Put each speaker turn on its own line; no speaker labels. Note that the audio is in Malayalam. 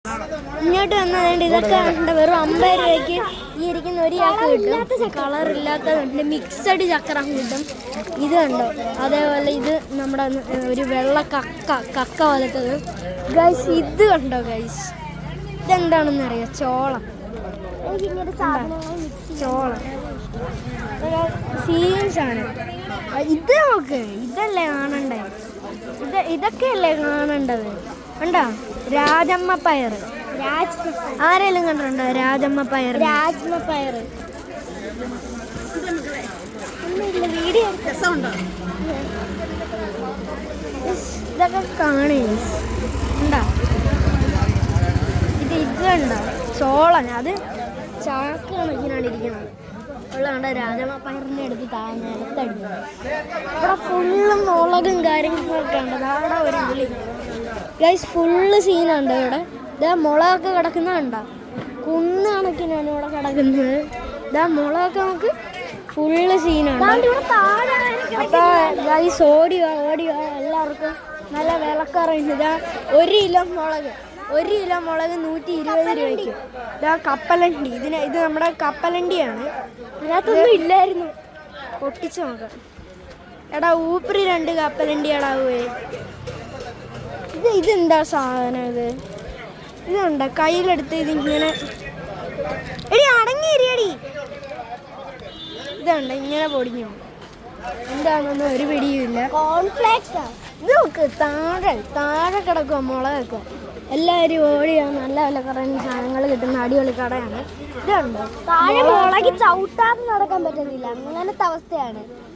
ഇങ്ങോട്ട് വന്നതുകൊണ്ട് ഇതൊക്കെ ഉണ്ട് വെറും 50 രൂപയ്ക്ക് ഈ ഇരിക്കുന്ന ഒരു ചക്ക കിട്ടും. കളറില്ലാത്തതുണ്ട്, മിക്സഡ് ചക്രം കിട്ടും. ഇത് കണ്ടോ, അതേപോലെ ഇത് നമ്മുടെ ഒരു വെള്ള കക്ക പോലത്തത്. ഗൈസ് ഇത് കണ്ടോ ഗൈസ്, ഇതെന്താണെന്ന് അറിയാം? ചോളം. ചോളം സീരിയസാണ്. ഇത് നോക്ക്, ഇതല്ലേ കാണണ്ടേ? ഇതൊക്കെയല്ലേ കാണേണ്ടത്? കണ്ടോ രാജമ്മ പയർ? ആരെങ്കിലും കണ്ടിട്ടുണ്ടോ രാജമ്മ പയർ? രാജമ്മ പയർ വീഡിയോ ഇതൊക്കെ കാണേ ഉണ്ടോ? ഇത് കണ്ടോ ചോളൻ? അത് ചാക്ക് കണക്കിനാണ് ഇരിക്കുന്നത്. ഉള്ളതുകൊണ്ട് രാജമ്മ പയറിൻ്റെ അടുത്ത് നിലത്തടിക്കുന്നത്. ഇവിടെ ഫുള്ളും മുളകും കാര്യങ്ങളൊക്കെ ഉണ്ട്. അവിടെ ഒരു വിളി ഗൈസ്, ഫുള്ള് സീനുണ്ട് ഇവിടെ. ഇതാ മുളകൊക്കെ കിടക്കുന്നതുണ്ടോ? കുന്ന് കണക്കിനാണ് ഇവിടെ കിടക്കുന്നത്. ഇതാ മുളകൊക്കെ നമുക്ക് ഫുള്ള് സീനുണ്ട്. അപ്പോൾ ഗൈസ് ഓടിയോ എല്ലാവർക്കും നല്ല വിലക്കറിയുണ്ട്. ഇതാ 1 കിലോ മുളക് 120 രൂപയ്ക്ക്. ഇതാ കപ്പലണ്ടി. ഇത് നമ്മുടെ കപ്പലണ്ടിയാണ്. അതിനകത്തൊന്നും ഇല്ലായിരുന്നു. പൊട്ടിച്ച് നോക്കാം. എടാ ഊപ്പറി 2 കപ്പലണ്ടി എടാവേ. ഇതെന്താ സാധനം? ഇതുണ്ട് കയ്യിലെടുത്ത് ഇതിങ്ങനെ എടി അടങ്ങിയിരിയടി. ഇതുണ്ട് ഇങ്ങനെ പൊടിഞ്ഞു. എന്താണെന്നൊന്നും ഒരു പിടിയുമില്ല. കോൺഫ്ലേക്സ്. ഇത് നോക്ക്, താഴെ കിടക്കുക മുളകൊക്കെ. എല്ലാവരും ഓടിയാ നല്ല വിലക്കറിയുന്ന സാധനങ്ങൾ കിട്ടുന്ന അടിപൊളി കടയാണ്. ഇതുണ്ട് താഴെ മുളക് ചവിട്ടാതെ നടക്കാൻ പറ്റുന്നില്ല, അങ്ങനത്തെ അവസ്ഥയാണ്.